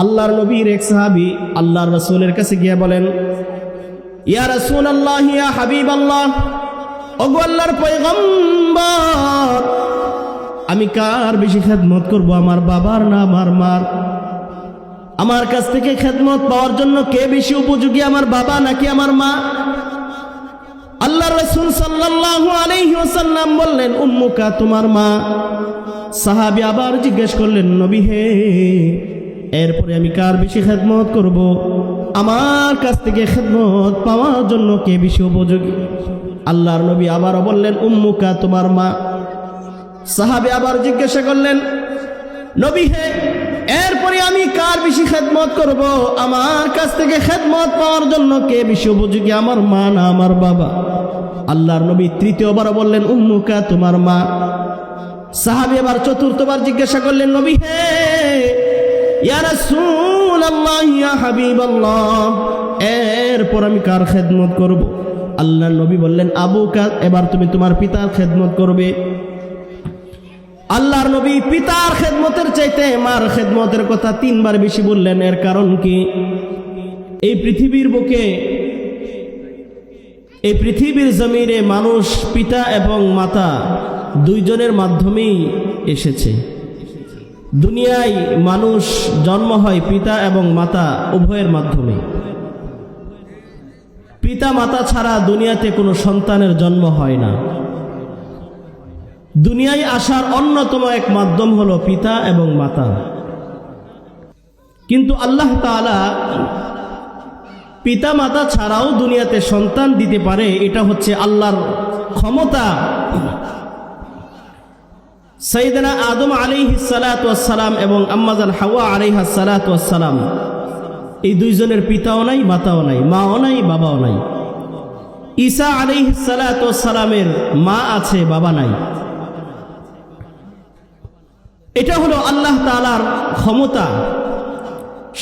আল্লাহর নবীর এক সাহাবী আল্লাহর রাসূলের কাছে গিয়ে বলেন, ইয়া রাসূলুল্লাহ, ইয়া হাবিবাল্লাহ, ওগো আল্লাহর পয়গম্বর, আমি কার বেশি খেদমত করব, আমার বাবার না আমার মার? আমার কাছ থেকে খেদমত পাওয়ার জন্য কে বেশি উপযোগী, আমার বাবা নাকি আমার মা? আল্লাহর রাসূল সাল্লাল্লাহু আলাইহি ওয়াসাল্লাম বললেন, উম্মুকা, তোমার মা। সাহাবী আবার জিজ্ঞেস করলেন, নবী হে, এরপরে আমি কার বেশি খেদমত করব? আমার কাছ থেকে খেদমত পাওয়ার জন্য কে বেশি উপযোগী? আল্লাহর নবী আবারও বললেন, উম্মুকা, তোমার মা। সাহাবী আবার জিজ্ঞাসা করলেন, নবী হে, এরপরে আমি কার বেশি খেদমত করব? আমার কাছ থেকে খেদমত পাওয়ার জন্য কে বেশি উপযোগী, আমার মা না আমার বাবা? আল্লাহর নবী তৃতীয়বার বললেন, উম্মুকা, তোমার মা। সাহাবী আবার চতুর্থবার জিজ্ঞাসা করলেন, নবী হে, ইয়া রাসূলুল্লাহ, ইয়া হাবিবাল্লাহ, এরপর আমি কার খেদমত করব? আল্লাহর নবী বললেন, আবুকা, এবার তুমি তোমার পিতার খেদমত করবে। আল্লাহর নবী পিতার খেদমতের চাইতে মার খেদমতের কথা তিনবার বেশি বললেন। এর কারণ কি? এই পৃথিবীর বুকে, এই পৃথিবীর জমিনে মানুষ পিতা এবং মাতা দুইজনের মাধ্যমেই এসেছে। দুনিয়ায় মানুষ জন্ম হয় পিতা এবং মাতা উভয়ের মাধ্যমে। পিতা মাতা ছাড়া দুনিয়াতে কোনো সন্তানের জন্ম হয় না। দুনিয়ায় আসার অন্যতম এক মাধ্যম হলো পিতা এবং মাতা। কিন্তু আল্লাহ তাআলা পিতা মাতা ছাড়াও দুনিয়াতে সন্তান দিতে পারে, এটা হচ্ছে আল্লাহর ক্ষমতা। সাইয়েদনা আদম আলাইহিস সালাতু ওয়াস সালাম এবং আম্মাজান হাওয়া আলাইহাস সালাতু ওয়াস সালাম, এই দুইজনের পিতাও নাই, মাতাও নাই, মাও নাই, বাবাও নাই। ঈসা আলাইহিস সালাতু ওয়াস সালামের মা আছে, বাবা নাই। এটা হলো আল্লাহ তাআলার ক্ষমতা।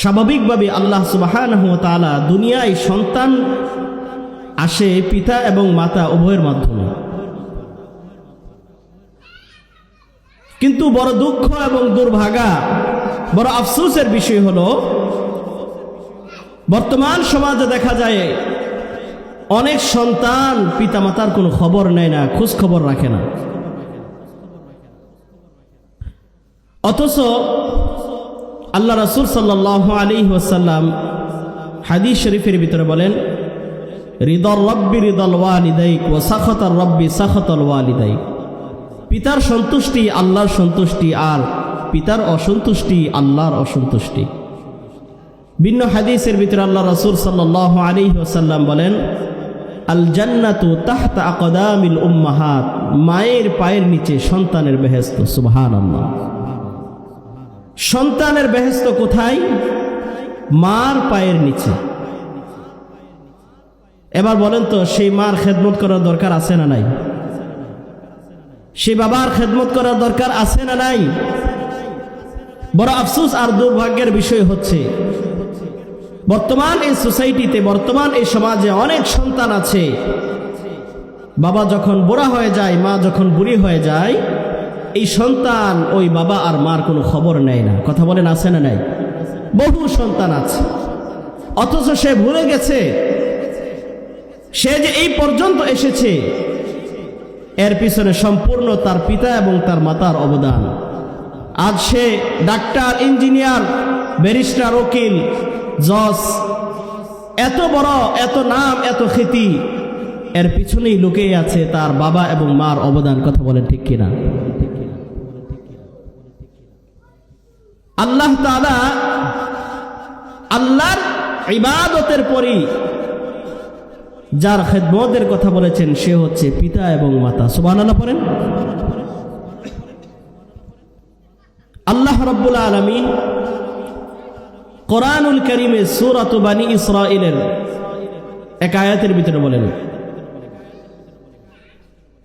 স্বাভাবিকভাবে আল্লাহ সুবহানাহু ওয়া তাআলা দুনিয়ায় সন্তান আসে পিতা এবং মাতা উভয়ের মাধ্যমে। কিন্তু বড় দুঃখ এবং দুর্ভাগা, বড় আফসোসের বিষয় হলো, বর্তমান সমাজে দেখা যায় অনেক সন্তান পিতামাতার কোনো খবর নেয় না, খোঁজ খবর রাখে না। অথচ আল্লাহ রাসূল সাল্লাল্লাহু আলাইহি ওয়াসাল্লাম হাদিস শরীফের ভিতরে বলেন, রিদার রাব্বি রিদাল ওয়ালিদাইক ওয়া সাখাতার রাব্বি সাখাতাল ওয়ালিদাইক। পিতার সন্তুষ্টি আল্লাহর সন্তুষ্টি, আর পিতার অসন্তুষ্টি আল্লাহর অসন্তুষ্টি। ভিন্ন হাদিসের ভিতরে আল্লাহ রাসূল সাল্লাল্লাহু আলাইহি ওয়াসাল্লাম বলেন, আল জান্নাতু তাহতা আকদামিল উম্মাহাত। মায়ের পায়ের নিচে সন্তানের বেহেশত। সুবহানাল্লাহ। সন্তানের বেহেশত কোথায়? মার পায়ের নিচে। এবার বলেন তো, সেই মার খেদমত করার দরকার আছে না নাই? সে বাবার খেদমত করার দরকার আছে না নাই? বড় আফসোস আর দুর্ভাগ্যের বিষয় হচ্ছে, বর্তমান এই সোসাইটিতে, বর্তমান এই সমাজে অনেক সন্তান আছে, বাবা যখন বুড়া হয়ে যায়, মা যখন বুড়ি হয়ে যায়, এই সন্তান ওই বাবা আর মার কোনো খবর নেয় না। কথা বলেন, আছে না নাই? বহু সন্তান আছে, অথচ সে ভুলে গেছে সে যে এই পর্যন্ত এসেছে, এর পিছনে সম্পূর্ণ তার পিতা এবং তার মাতার অবদান। আজ সে ডাক্তার, ইঞ্জিনিয়ার, ব্যারিস্টার, উকিল, জজ, এত বড়, এত নাম, এত খ্যাতি, এর পিছনেই লুকিয়ে আছে তার বাবা এবং মার অবদান। কথা বলেন ঠিক কিনা? আল্লাহ তাআলা আল্লাহর ইবাদতের পরই যার খেদমতের কথা বলেছেন সে হচ্ছে পিতা এবং মাতা। সুবহানাল্লাহ পড়েন। আল্লাহ রাব্বুল আলামিন কোরআনুল কারীমে সূরাত বানী ইসরাঈলের এক আয়াতের ভিতরে বলেন,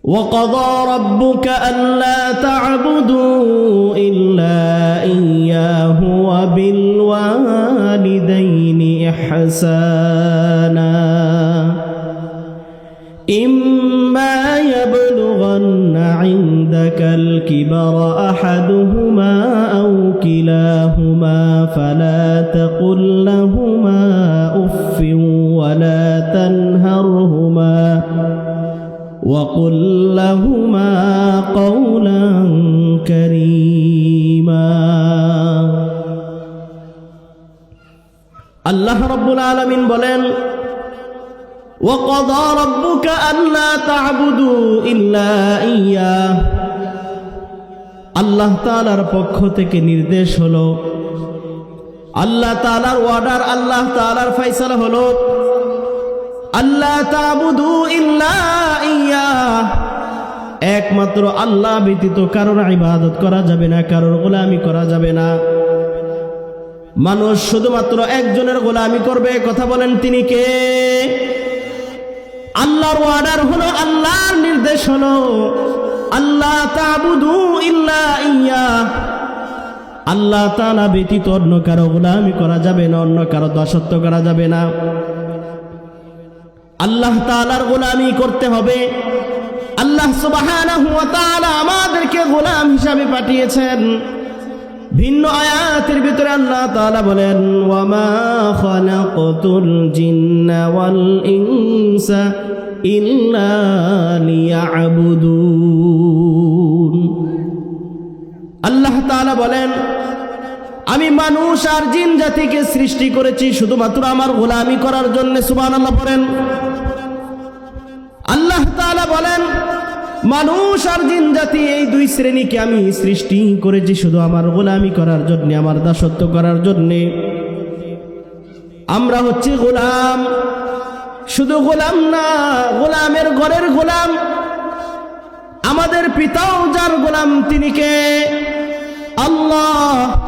وَقَضَى رَبُّكَ أَلَّا تَعْبُدُوا إِلَّا إِيَّاهُ وَبِالْوَالِدَيْنِ إِحْسَانًا إِمَّا يَبْلُغَنَّ عِندَكَ الْكِبَرَ أَحَدُهُمَا أَوْ كِلَاهُمَا فلا تقل لهما أف ولا تنهرهما وقل لهما قولا كريما আল্লাহ রাব্বুল আলামিন বলেন وقضى ربك ألا تعبدوا إلا إياه আল্লাহ তাআলার পক্ষ থেকে নির্দেশ হলো, আল্লাহ তাআলার অর্ডার, আল্লাহ তাআলার ফয়সালা হলো আল্লাহ তা'বুদু ইল্লা ইয়্যাহ, একমাত্র আল্লাহ ব্যতীত কারোর ইবাদত করা যাবে না, কারোর গোলামি করা যাবে না। মানুষ শুধুমাত্র একজনের গোলামি করবে। কথা বলেন তিনি কে? আল্লাহর অর্ডার হলো, আল্লাহর নির্দেশ হলো আল্লাহ তা'বুদু ইল্লা ইয়্যাহ, আল্লাহ তাআলা ব্যতীত অন্য কারো গোলামি করা যাবে না, অন্য কারো দাসত্ব করা যাবে না। আল্লাহ তাআলার গোলামি করতে হবে। আল্লাহ সুবহানাহু ওয়া তাআলা আমাদেরকে গোলাম হিসাবে পাঠিয়েছেন। ভিন্ন আয়াতের ভিতরে আল্লাহ তাআলা বলেন ওয়ামা খালাকতুল জিন্না ওয়াল ইনসা ইল্লা লিয়া'বুদুন। আল্লাহ তাআলা বলেন আমি মানুষ আর জিন জাতিকে সৃষ্টি করেছি শুধুমাত্র আমার গোলামি করার জন্য। সুবহানাল্লাহ বলেন। আল্লাহ তাআলা বলেন মানুষ আর জিন জাতি এই দুই শ্রেণীকে আমি সৃষ্টি করেছি শুধু আমার গোলামি করার জন্য, আমার দাসত্ব করার জন্য। আমরা হচ্ছে গোলাম, শুধু গোলাম না, গোলামের ঘরের গোলাম। আমাদের পিতাও যার গোলাম তিনি কে? আল্লাহ।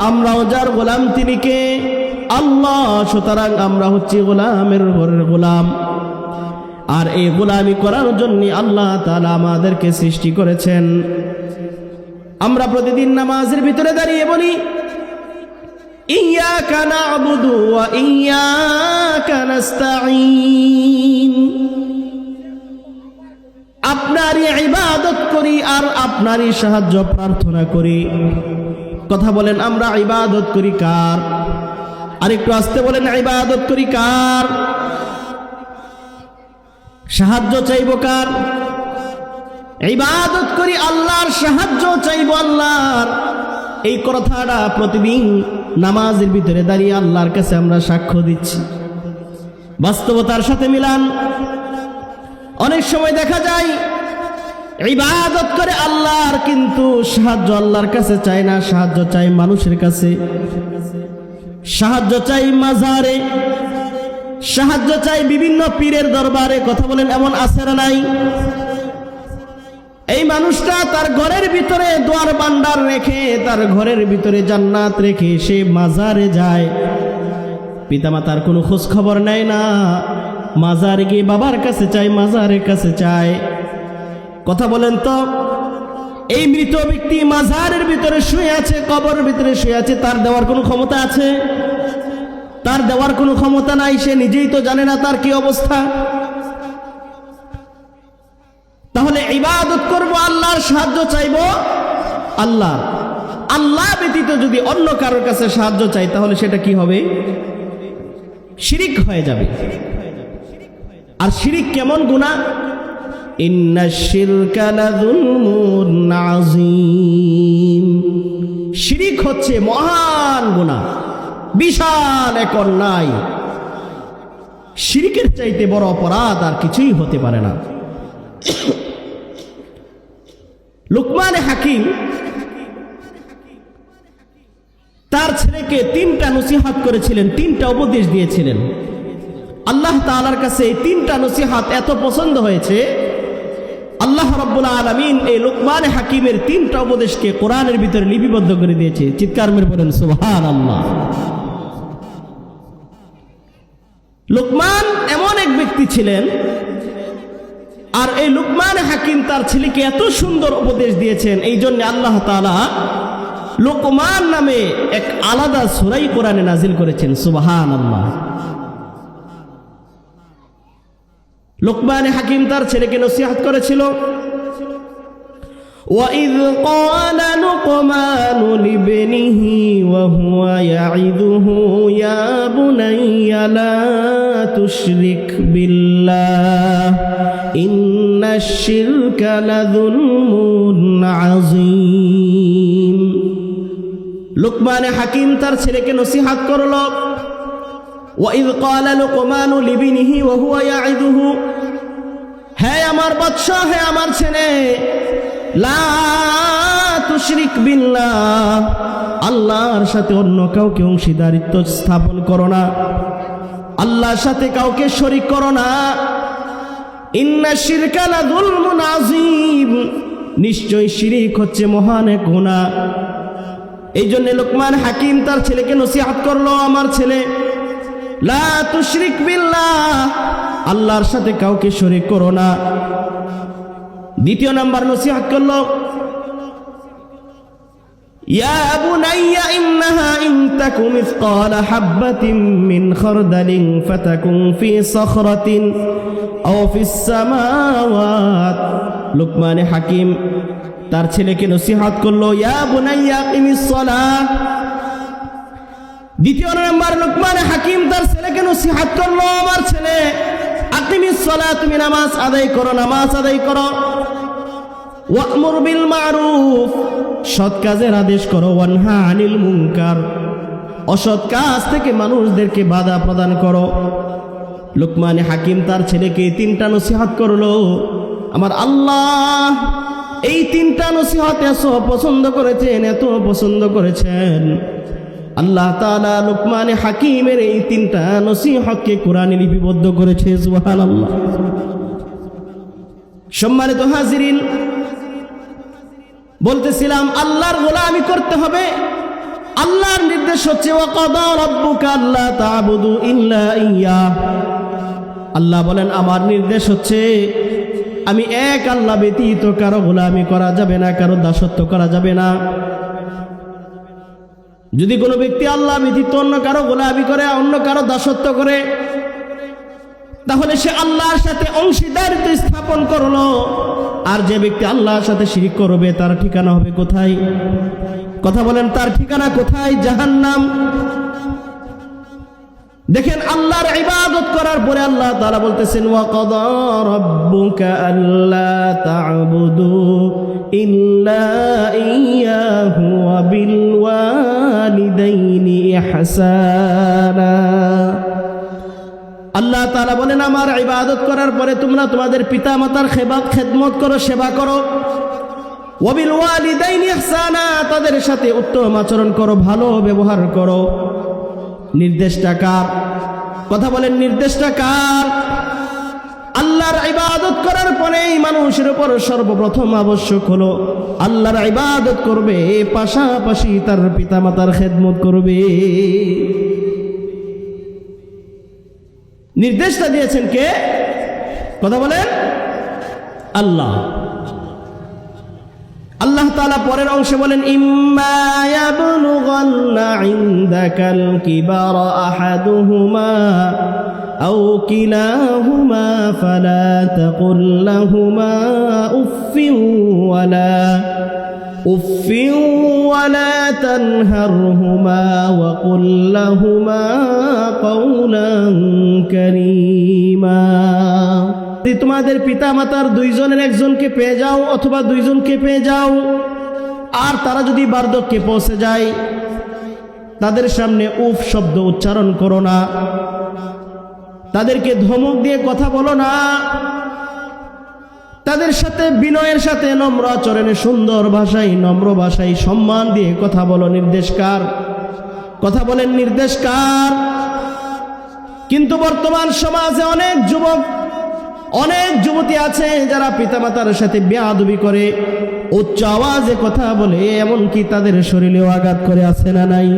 আমরাও যার গোলাম তিনি কে? আল্লাহ। সুতরাং আমরা হচ্ছে গোলামের ঘরের গোলাম। আর এই গোলামি করার জন্য আল্লাহ তাআলা আমাদেরকে সৃষ্টি করেছেন। আমরা প্রতিদিন নামাজের ভিতরে দাঁড়িয়ে বলি ইয়াকা না'বুদু ওয়া ইয়াকা নাস্তাঈন, আপনারই ইবাদত করি আর আপনারই সাহায্য প্রার্থনা করি। কথা বলেন আমরা ইবাদত করি কার? আর একটু আস্তে বলেন ইবাদত করি কার? সাহায্য চাইব কার? ইবাদত করি আল্লাহর, সাহায্য চাইব আল্লাহর। এই কথাটা প্রতিদিন নামাজের ভিতরে দাঁড়িয়ে আল্লাহর কাছে আমরা সাক্ষ্য দিচ্ছি। বাস্তবতার সাথে মিলান। অনেক সময় দেখা যায় ইবাদত করে আল্লাহর, কিন্তু সাহায্য আল্লাহর কাছে চায় না, সাহায্য চাই মানুষের কাছে, সাহায্য চাই মাজারে, সাহায্য চাই বিভিন্ন পীরের দরবারে। কথা বলেন এমন আছে না নাই? এই মানুষটা তার ঘরের ভিতরে দোয়ার ভান্ডার রেখে, তার ঘরের ভিতরে জান্নাত রেখে সে মাজারে যায়, পিতামাতার কোনো খোঁজ খবর নেয় না। মাজারে গিয়ে বাবার কাছে চায়, মাজারের কাছে চায়। কথা বলেন তো, এই মৃত ব্যক্তি মাজারের ভিতরে শুয়ে আছে, কবরের ভিতরে শুয়ে আছে, তার দেওয়ার কোনো ক্ষমতা আছে? তার দেওয়ার কোনো ক্ষমতা নাই। সে নিজেই তো জানে না তার কি অবস্থা। তাহলে ইবাদত করব আল্লাহর, সাহায্য চাইব আল্লাহ। আল্লাহ ব্যতীত যদি অন্য কারোর কাছে সাহায্য চাই তাহলে সেটা কি হবে? শিরিক হয়ে যাবে। আর শিরিক কেমন গুনাহ? ইন্নাশ শিরকা লাযুলমুন আযীম। শিরিক হচ্ছে মহান গুনাহ, বিশাল এক অন্যায়। শিরিকের চাইতে বড় অপরাধ আর কিছুই হতে পারে না। লুকমান হাকিম তার ছেলেকে 3টা নসিহত করেছিলেন, 3টা উপদেশ দিয়েছিলেন। আল্লাহ তাআলার কাছে এই 3টা নসিহত এত পছন্দ হয়েছে, আল্লাহ রাব্বুল আলামিন এই লুকমান হাকিমের 3টা উপদেশকে কোরআনের ভিতরে লিপিবদ্ধ করে দিয়েছে। চিৎকার মেরে বলেন সুবহানাল্লাহ। লুকমান এমন এক ব্যক্তি ছিলেন, আর এই লুকমান হাকিম তার ছেলেকে এত সুন্দর উপদেশ দিয়েছেন, এই জন্য আল্লাহ তাআলা লুকমান নামে এক আলাদা সূরা কোরআনে নাজিল করেছেন। সুবহানাল্লাহ। লুকমান হাকিম তার ছেলেকে নসিহত করেছিল, وإذ قال لقمان لابنه وهو يعظه يا بني لا تشرك بالله إن الشرك لظلم عظيم لقمان حكيم তার ছেলেকে নসিহত করলো وإذ قال لقمان لابنه وهو يعظه হে আমার বৎস হে আমার ছেলে লা তুশরিক বিল্লাহ আল্লাহর সাথে অন্য কাউকে অংশীদারিত্ব স্থাপন করো না আল্লাহর সাথে কাউকে শরীক করো না ইন্না শিরকা লাযুলমুন আযীম নিশ্চয় শিরক হচ্ছে মহান এক গুনাহ এইজন্য লোকমান হাকিম তার ছেলেকে নসিহত করলো আমার ছেলে লা তুশরিক বিল্লাহ আল্লাহর সাথে কাউকে শরীক করো না দ্বিতীয় নাম্বার নসিহত করলো ইয়া বুনাইয়া ইন্নাহা ইন তাকু মিসকালা হাববাতিন মিন খারদালিন ফাতাকুন ফি সাখরাতিন আও ফিস সামাওয়াত লুকমান হাকিম তার ছেলেকে নসিহত করলো ইয়া বুনাইয়া কিমিস সালাহ দ্বিতীয় নাম্বার লুকমান হাকিম তার ছেলেকে নসিহত করলো আমার ছেলে আকিমিস সালাহ তুমি নামাজ আদায় করো ওয়া'মুর বিল মা'রুফ সৎ কাজের আদেশ করো ওয়ানহা আনিল মুনকার অসৎ কাজ থেকে মানুষদেরকে বাধা প্রদান করো লুকমান হাকিম তার ছেলেকে তিনটা নসিহত করলো আমার আল্লাহ এই তিনটা নসিহত এত পছন্দ করেছেন আল্লাহ তাআলা লুকমান হাকিমের এই তিনটা নসিহতকে কোরআনে লিপিবদ্ধ করেছে সুবহানাল্লাহ সম্মানিত হাজিরিন বলতেছিলাম আল্লাহর গোলামি করতে হবে আল্লাহর নির্দেশ হচ্ছে ওয়াকাদা রাব্বুকা আল্লা তা'বুদু ইল্লা ইয়্যাহ আল্লাহ বলেন আমার নির্দেশ হচ্ছে আমি এক আল্লাহ ব্যতীত কারো গোলামি করা যাবে না কারো দাসত্ব করা যাবে না যদি কোনো ব্যক্তি আল্লাহ ব্যতীত অন্য কারো গোলামি করে অন্য কারো দাসত্ব করে তাহলে সে আল্লাহর সাথে অংশীদারিত্ব স্থাপন করলো আর যে ব্যক্তি আল্লাহর সাথে শিরক করবে তার ঠিকানা হবে কোথায় কথা বলেন তার ঠিকানা কোথায় জাহান্নাম দেখেন আল্লাহর ইবাদত করার পরে আল্লাহ তাআলা বলতেছেন ওয়াকাদা রাব্বুকা আল্লা তা'বুদু ইল্লা ইয়্যাহু ওয়া বিল ওয়ালিদাইনি ইহসানা আল্লাহ তাআলা বলেন আমার ইবাদত করার পরে তোমরা তোমাদের পিতামাতার খেদমত করো সেবা করো ওয়া বিল ওয়ালিদাইনি ইহসানা তাদের সাথে উত্তম আচরণ করো ভালো ব্যবহার করো নির্দেশটা কার কথা বলেন নির্দেশটা কার আল্লাহর ইবাদত করার পরেই মানুষের উপর সর্বপ্রথম আবশ্যক হলো আল্লাহর ইবাদত করবে পাশাপাশি তার পিতামাতার খেদমত করবে নির্দেশটা দিয়েছেন কে কথা বলেন আল্লাহ আল্লাহ তাআলা পরের অংশে বলেন ইম্মা ইয়াবলুগান্না ইনদাকাল কিবারা আহাদুহুমা আও কিলাহুমা ফালা তাকুল লাহুমা উফফিন ওয়ালা তানহারহুমা ওয়া কুল লাহুমা কাওলান কারীমা যদি তোমাদের পিতামাতার দুইজনের একজনকে পেয়ে যাও অথবা দুইজনকে পেয়ে যাও আর তারা যদি বার্ধক্যে পৌঁছে যায় তাদের সামনে উফ শব্দ উচ্চারণ করো না তাদেরকে ধমক দিয়ে কথা বলো না তাদের সাথে বিনয়ের সাথে নম্র আচরণে সুন্দর ভাষায় নম্র ভাষায় সম্মান দিয়ে কথা বলো নির্দেশকার কথা বলেন নির্দেশকার কিন্তু বর্তমান সমাজে অনেক যুবক অনেক যুবতী আছে যারা পিতামাতার সাথে বেয়াদবি করে উচ্চ আওয়াজে কথা বলে এমনকি তাদের শরীরেও আঘাত করে আছে না নাই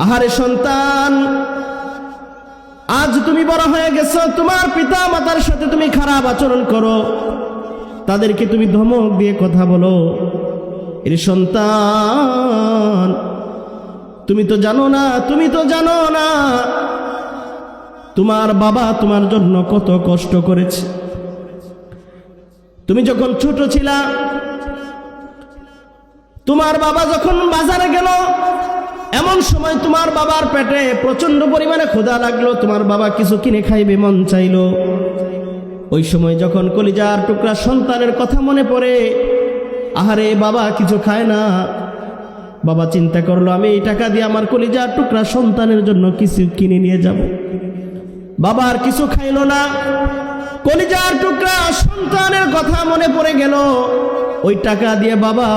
আহারে সন্তান আজ তুমি বড় হয়ে গেছো তোমার পিতামাতার সাথে তুমি খারাপ আচরণ করো তাদেরকে তুমি ধমক দিয়ে কথা বলো এর সন্তান তুমি তো জানো না তোমার বাবা তোমার জন্য কত কষ্ট করেছে তুমি যখন ছোট ছিলা তোমার বাবা যখন বাজারে গেল, এমন সময় তোমার বাবার পেটে প্রচন্ড পরিমাণে ক্ষুধা লাগলো, তোমার বাবা কিছু কিনে খাইবে মন চাইলো। ওই সময় যখন কলিজার টুকরা সন্তানের কথা মনে পড়ে, আহারে বাবা কিছু খায় না, বাবা চিন্তা করলো আমি এই টাকা দিয়ে আমার কলিজার টুকরা সন্তানের জন্য কিছু কিনে নিয়ে যাব। বাবা আর কিছু খাইলো না, কলিজার টুকরা সন্তানের কথা মনে পড়ে গেল। ওই টাকা দিয়ে বাবা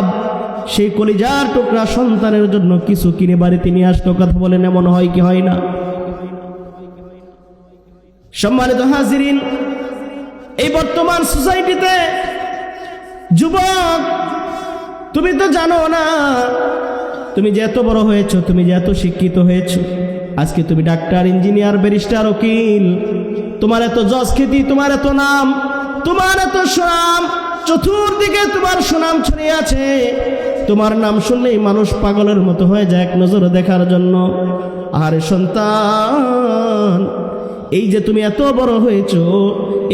সেই কলিজার টুকরা সন্তানের জন্য কিছু কিনে বাড়িতে নিয়ে আসলো। কথা বলেন এমন হয় কি হয় না? সম্মানিত হাজিরিন, এই বর্তমান সোসাইটিতে যুবক, তুমি তো জানো না, তুমি যে এত বড় হয়েছো, তুমি যে এত শিক্ষিত হয়েছো, আজকে তুমি ডাক্তার, ইঞ্জিনিয়ার, ব্যারিস্টার, উকিল, তোমার এত যশ খ্যাতি, তোমার এত নাম, তোমার এত সুনাম, চতুর্দিকে তোমার সুনাম ছড়িয়ে আছে। তোমার নাম শুনলেই মানুষ পাগলের মতো হয়ে যায় এক নজরে দেখার জন্য। আরে সন্তান, এই যে তুমি এত বড় হয়েছো,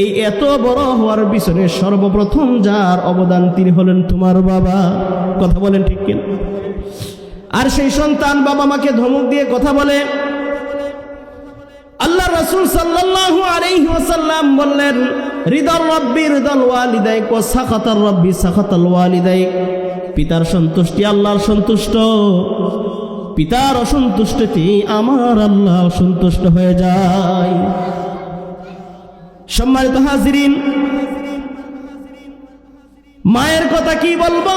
এই এত বড় হওয়ার পিছনে সর্বপ্রথম যার অবদান তিনি হলেন তোমার বাবা। কথা বলেন ঠিক কিনা? আর সেই সন্তান বাবা মাকে ধমক দিয়ে কথা বলে। আল্লাহ রাসূল সাল্লাল্লাহু আলাইহি ওয়াসাল্লাম বললেন, রিদার রাব্বি রিদাল ওয়ালিদাইক ওয়া সাখাতার রাব্বি সাখাতাল ওয়ালিদাইক। পিতার সন্তুষ্টি আল্লাহর সন্তুষ্ট, পিতার অসন্তুষ্টিতে আমার আল্লাহ অসন্তুষ্ট হয়ে যায়। সম্মানিত হাজিরিন, মায়ের কথা কি বলবো?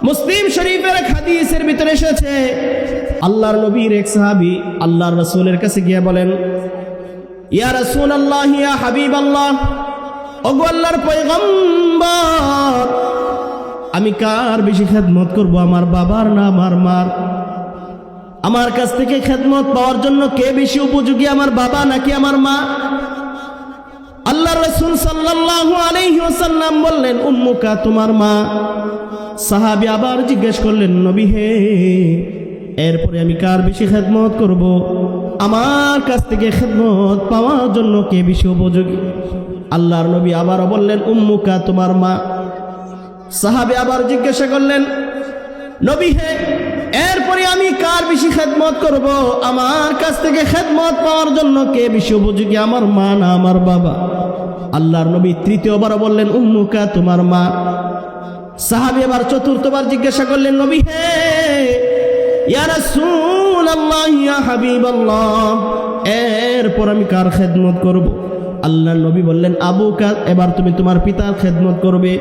মুসলিম শরীফের এক হাদিসের ভিতরে এসেছে, আল্লাহর নবীর এক সাহাবী আল্লাহর রাসূলের কাছে গিয়ে বলেন, ইয়া রাসূলুল্লাহ, ইয়া হাবিবাল্লাহ, ওগো আল্লাহর পয়গম্বর, আমি কার বেশি খেদমত করব, আমার বাবার না আমার মার? আমার কাছ থেকে খেদমত পাওয়ার জন্য কে বেশি উপযোগী, আমার বাবা নাকি আমার মা? আল্লাহর রাসূল সাল্লাল্লাহু আলাইহি ওয়াসাল্লাম বললেন, উম্মুকা, তোমার মা। সাহাবী আবার জিজ্ঞেস করলেন, নবী হে, এরপরে আমি কার বেশি খেদমত করব? আমার কাছ থেকে খেদমত পাওয়ার জন্য কে বেশি উপযোগী? আল্লাহর নবী আবার বললেন, উম্মুকা, তোমার মা। সাহাবী আবার জিজ্ঞাসা করলেন, নবী হে, এরপরে আমি কার বেশি খেদমত করব? আমার কাছ থেকে খেদমত পাওয়ার জন্য কে বেশি উপযোগী, আমার মা না আমার বাবা? আল্লাহর নবী তৃতীয়বার বললেন, উম্মুকা, তোমার মা। সাহাবী আবার চতুর্থবার জিজ্ঞাসা করলেন, নবী হে, ইয়া রাসূলুল্লাহ, ইয়া হাবিবাল্লাহ, এরপর আমি কার খেদমত করব? আল্লাহর নবী বললেন, আবুকা, এবার তুমি তোমার পিতার খেদমত করবে।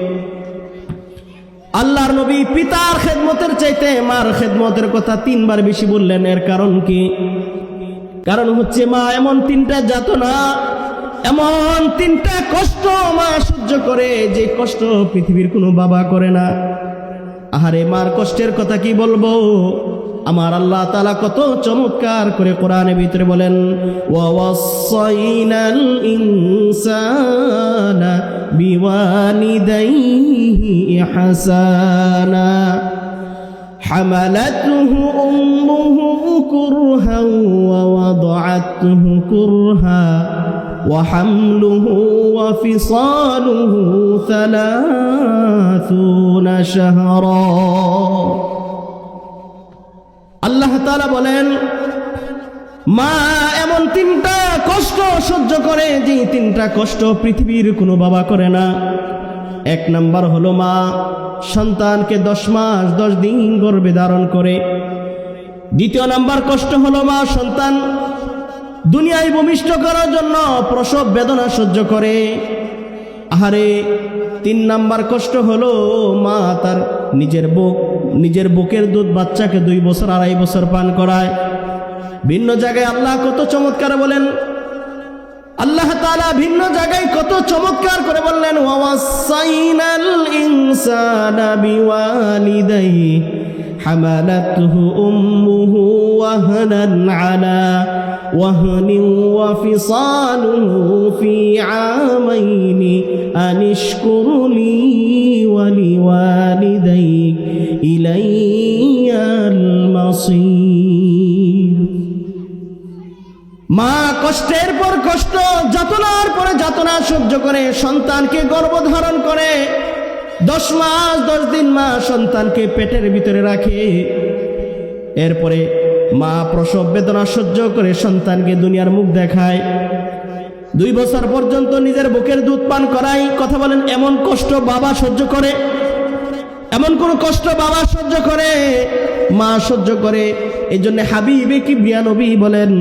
আল্লাহর নবী পিতার খেদমতের চাইতে মার খেদমতের কথা তিনবার বেশি বললেন। এর কারণ কি? কারণ হচ্ছে মা এমন তিনটা যাতনা, এমন তিনটা কষ্ট মা সহ্য করে, যে কষ্ট পৃথিবীর কোনো বাবা করে না। আহারে মার কষ্টের কথা কি বলবো? আমার আল্লাহ তাআলা কত চমৎকার করে কোরআনের ভিতরে বলেন, ওয়া ওয়াসাইনাল ইনসানা বিওয়ালিদাইহি ইহসানা হামালাতুহু উম্মুহু কুরহান ওয়া ওয়াদাআতুহু কুরহা ওয়া হামলুহু ওয়া ফিসালুহু 30 শাহরা। আল্লাহ তাআলা বলেন, মা এমন তিনটা কষ্ট সহ্য করে, যে তিনটা কষ্ট পৃথিবীর কোনো বাবা করে না। এক নাম্বার হলো মা সন্তানকে 10 মাস 10 দিন গর্ভে ধারণ করে। দ্বিতীয় নাম্বার কষ্ট হলো মা সন্তান দুনিয়ায় ভূমিষ্ঠ করার জন্য প্রসব বেদনা সহ্য করে। আহারে 3 নাম্বার কষ্ট হলো মা তার নিজের বুকের দুধ বাচ্চাকে 2 বছর 2.5 বছর পান করায়। ভিন্ন জায়গায় আল্লাহ কত চমৎকার বলেন, আল্লাহ তাআলা ভিন্ন জায়গায় কত চমৎকার করে বললেন, ওয়া ওয়াসাইনাল ইনসানা বিওয়ালিদাইহি হামালাতুহু উম্মুহু ওয়াহনান আলা ওয়াহনিন ওয়া ফিসালুহু ফি আমাইনি আনিশকুরলি ওয়া লিওয়ালিদাইক ইলাইয়াল মাসির। মা কষ্টের পর কষ্ট, যাতনার পরে যাতনা সহ্য করে সন্তানকে গর্ভধারণ করে। 10 মাস 10 দিন মা সন্তানকে পেটের ভিতরে রাখে। এরপরে মা প্রসব বেদনা সহ্য করে সন্তানকে দুনিয়ার মুখ দেখায়। 2 বছর পর্যন্ত নিজের বুকের দুধ পান করায়। কথা বলেন, এমন কষ্ট বাবা সহ্য করে? এমন কোন কষ্ট বাবা সহ্য করে? মা সহ্য করে। এই জন্য হাবিবে কিবরিয়া নবী বলেন,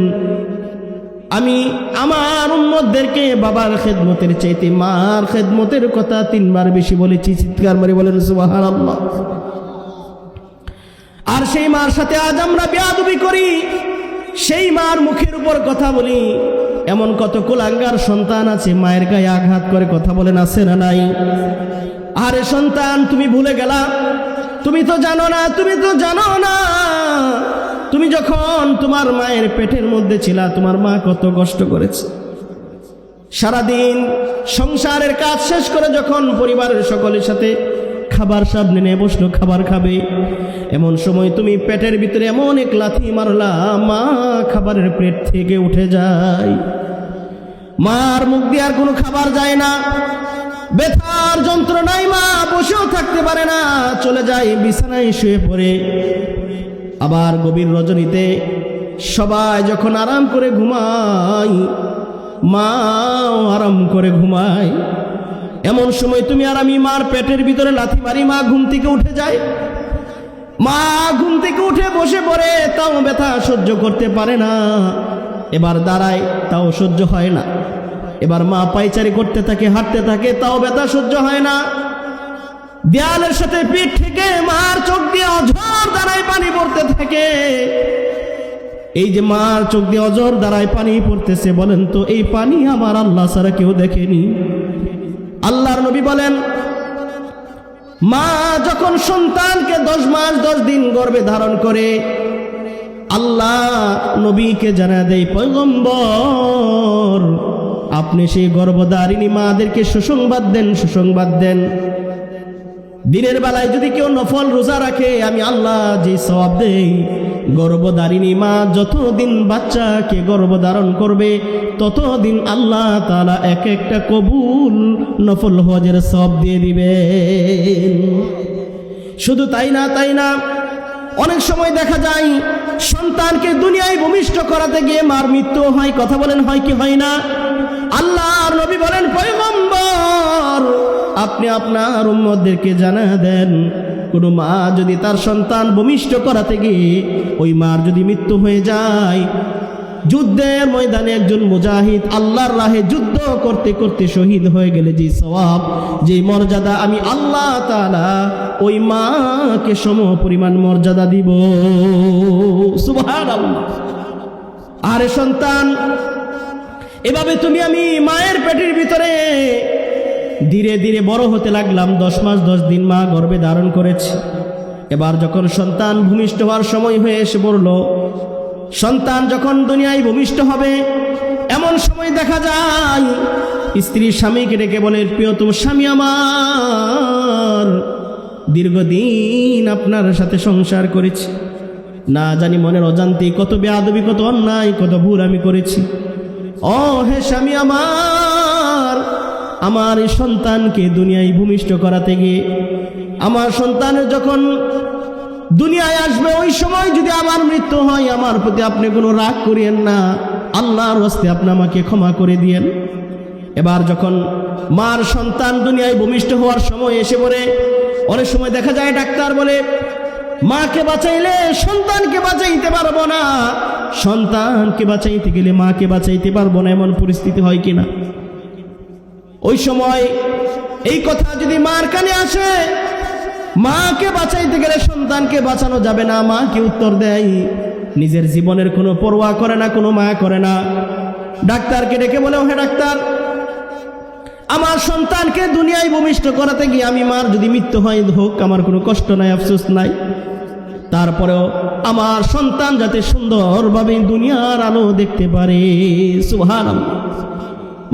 আমি আমার উম্মতদেরকে বাবার খেদমতের চাইতে মার খেদমতের কথা 3 বার বেশি বলেছি। চিৎকার মারি বলেন সুবহানাল্লাহ। আর সেই মার সাথে আজ আমরা বেয়াদবি করি, সেই মার মুখের উপর কথা বলি। এমন কত কুলাঙ্গার সন্তান আছে মায়ের গায়ে আঘাত করে। কথা বলেন, আছে না নাই? আরে সন্তান, তুমি ভুলে গেলা, তুমি তো জানো না, তুমি তো জানো না, তুমি যখন তোমার মায়ের পেটের মধ্যে ছিলা তোমার মা কত কষ্ট করেছে। সারাদিন সংসারের কাজ শেষ করে যখন পরিবারের সকলের সাথে খাবার সামনে নিয়ে বসলো, খাবার খাবে, এমন সময় তুমি পেটের ভিতরে এমন এক লাথি মারলা, মা খাবারের প্লেট থেকে উঠে যায়। মার মুখ দিয়ে আর কোনো খাবার যায় না। ব্যথার যন্ত্রণায় মা বসেও থাকতে পারে না, চলে যায় বিছানায় শুয়ে পড়ে। আবার গভীর রজনীতে সবাই যখন আরাম করে ঘুমায়, মাও আরাম করে ঘুমায়। এমন সময় তুমি আর আমি মার পেটের ভিতরে লাথি মারি, মা ঘুম থেকে উঠে যায়। মা ঘুম থেকে উঠে বসে পড়ে, তাও ব্যথা সহ্য করতে পারে না। এবার দাঁড়ায়, তাও সহ্য হয় না। এবার মা পায়চারি করতে থাকে, হাঁটতে থাকে, তাও ব্যথা সহ্য হয় না। দেয়ালের সাথে পিঠ থেকে মার চোখ দিয়ে অঝোর ধারায় পানি পড়তে থাকে। এই যে মার চোখ দিয়ে অঝোর ধারায় পানি পড়তেছে, বলেন তো এই পানি আমার আল্লাহ ছাড়া কেউ দেখেনি? আল্লাহর নবী বলেন, মা যখন সন্তানকে 10 মাস 10 দিন গর্ভে ধারণ করে, আল্লাহ নবীকে জানা দেয়, পয়গম্বর আপনি সেই গর্ভধারিণী মাদেরকে সুসংবাদ দেন, সুসংবাদ দেন। দিনের বেলায় যদি কেউ নফল রোজা রাখে, আমি আল্লাহ যে সওয়াব দেই, গর্ভধারিণী মা যতদিন বাচ্চাকে গর্ভধারণ করবে ততদিন আল্লাহ তাআলা এক একটা কবুল নফল হজের সওয়াব দিয়ে দিবেন। শুধু তাই না, অনেক সময় দেখা যায় সন্তানকে দুনিয়ায় ভূমিষ্ঠ করাতে গিয়ে মার মৃত্যু হয়। কথা বলেন, হয় কি হয় না? আল্লাহর নবী বলেন, পয়গম্বর আপনি আপনার উম্মতদেরকে জানা দেন, কোন মা যদি তার সন্তান ভূমিষ্ঠ করাতে গিয়ে ওই মার যদি মৃত্যু হয়ে যায়, যুদ্ধের ময়দানে একজন মুজাহিদ আল্লাহর রাহে যুদ্ধ করতে করতে শহীদ হয়ে গেলে যে সওয়াব, যে মর্যাদা আমি আল্লাহ তাআলা ওই মাকে সম পরিমাণ মর্যাদা দিব। সুবহানাল্লাহ। আরে সন্তান, এভাবে তুমি আমি মায়ের পেটের ভিতরে ধীরে ধীরে বড় হতে লাগলাম। 10 মাস 10 দিন মা গর্ভে ধারণ করেছে। এবার যখন সন্তান ভূমিষ্ঠ হওয়ার সময় হয়ে এসে পড়ল, সন্তান যখন দুনিয়ায় ভূমিষ্ঠ হবে, এমন সময় দেখা যায় স্ত্রী স্বামীকে ডেকে বলে, প্রিয়তম স্বামী আমার, দীর্ঘদিন আপনার সাথে সংসার করেছি, না জানি মনের অজান্তে কত বেয়াদবি, কত অন্যায়, কত ভুল আমি করেছি। ও হে স্বামী আমার এই সন্তানকে দুনিয়ায় ভূমিষ্ঠ করাতে গিয়ে আমার সন্তানের যখন দুনিয়ায় আসবে ওই সময় যদি আমার মৃত্যু হয়, আমার প্রতি আপনি কোনো রাগ করিয়েন না, আল্লাহর হস্তে আপনি আমাকে ক্ষমা করে দিয়েন। এবার যখন মার সন্তান দুনিয়ায় ভূমিষ্ঠ হওয়ার সময় এসে পড়ে, অনেক সময় দেখা যায় ডাক্তার বলে, মাকে বাঁচাইলে সন্তানকে বাঁচাইতে পারবো না, সন্তানকে বাঁচাইতে গেলে মাকে বাঁচাইতে পারবো না, এমন পরিস্থিতি হয় কিনা? ওই সময় এই কথা যদি মার কানে আসে, মাকে বাঁচাইতে গেলে সন্তানকে বাঁচানো যাবে না, মা কি উত্তর দেয়? নিজের জীবনের কোনো পরোয়া করে না, কোনো মায়া করে না। ডাক্তারকে ডেকে বলে, হে ডাক্তার, আমার সন্তানকে দুনিয়ায় ভূমিষ্ঠ করাতে গিয়ে আমি মার যদি মৃত্যু হয় হোক, আমার কোনো কষ্ট নাই, আফসোস নাই, তারপরেও আমার সন্তান যাতে সুন্দরভাবে দুনিয়ার আলো দেখতে পারে। সুবহানাল্লাহ।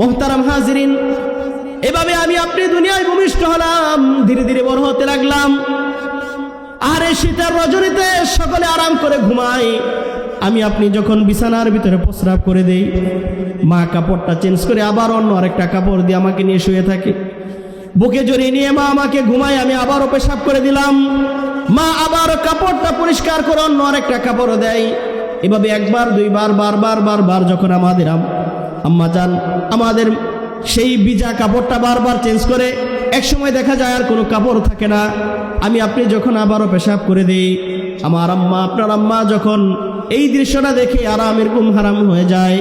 মুহতারাম হাজিরিন, এভাবে আমি আপনি দুনিয়ায় ভূমিষ্ঠ হলাম, ধীরে ধীরে বড় হতে লাগলাম। আর এই শীতের রজনীতে সকলে আরাম করে ঘুমায়, আমি আপনি যখন বিছানার ভিতরে প্রস্রাব করে দেই, মা কাপড়টা চেঞ্জ করে আবার অন্য আরেকটা কাপড় দিয়ে আমাকে নিয়ে শুয়ে থাকে। বুকে জড়িয়ে নিয়ে মা আমাকে ঘুমায়, আমি আবারও পেশাব করে দিলাম। মা আবারও কাপড়টা পরিষ্কার করে অন্য আরেকটা কাপড় দেয়। এভাবে একবার দুইবার বারবার যখন আমাদের আম্মা জান আমাদের সেই ভিজা কাপড়টা বারবার চেঞ্জ করে, এক সময় দেখা যায় আর কোনো কাপড় থাকে না। আমি আপনি যখন আবারও পেশাব করে দিই, আমার আম্মা আপনার আম্মা যখন এই দৃশ্যটা দেখে আরামের ঘুম হারাম হয়ে যায়।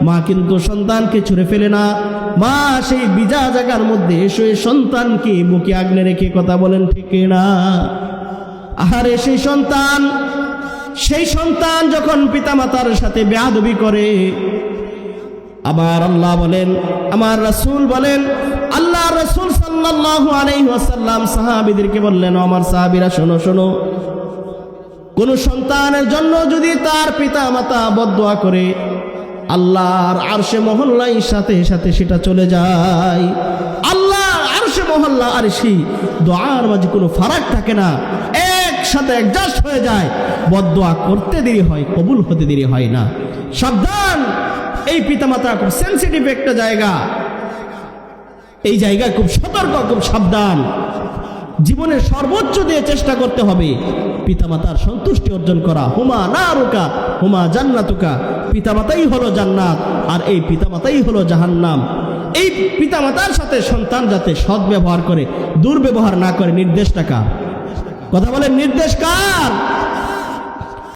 মা কিন্তু সন্তানকে ছুঁড়ে ফেলে না, মা সেই ভিজা জায়গার মধ্যে এসে সন্তানকে বুকে আগলে রেখে কথা বলেন ঠিক না? আহারে সেই সন্তান যখন পিতামাতার সাথে বেয়াদবি করে, আবার আল্লাহ বলেন, আমার রাসূল বলেন, আল্লাহ রাসূল সাল্লাল্লাহু আলাইহি ওয়াসাল্লাম সাহাবীদেরকে বললেন, আমার সাহাবীরা শোনো শোনো, কোন সন্তানের জন্য যদি তার পিতামাতা বদদুয়া করে, আল্লাহর আরশে মহল্লায় সাথে সাথে সেটা চলে যায়। আল্লাহর আরশে মহল্লা আর সেই দোয়ার মাঝে কোনো ফারাক থাকে না, একসাথে অ্যাডজাস্ট হয়ে যায়। বদদুয়া করতে দেরি হয়, কবুল হতে দেরি হয় না। সাবধান, এই পিতামাতা খুব সেনসিটিভ একটা জায়গা, এই জায়গায় খুব সতর্ক, খুব সাবধান। জীবনের সর্বোচ্চ দিয়ে চেষ্টা করতে হবে পিতামাতার সন্তুষ্টি অর্জন করা। হুমা নারুকা হুমা জান্নাতুকা, পিতামাতাই হলো জান্নাত আর এই পিতামাতাই হলো জাহান্নাম। এই পিতামাতার সাথে সন্তান যাতে সৎ ব্যবহার করে, দুর্ব্যবহার না করে, নির্দেশটা কার? কথা বলেন, নির্দেশ কার?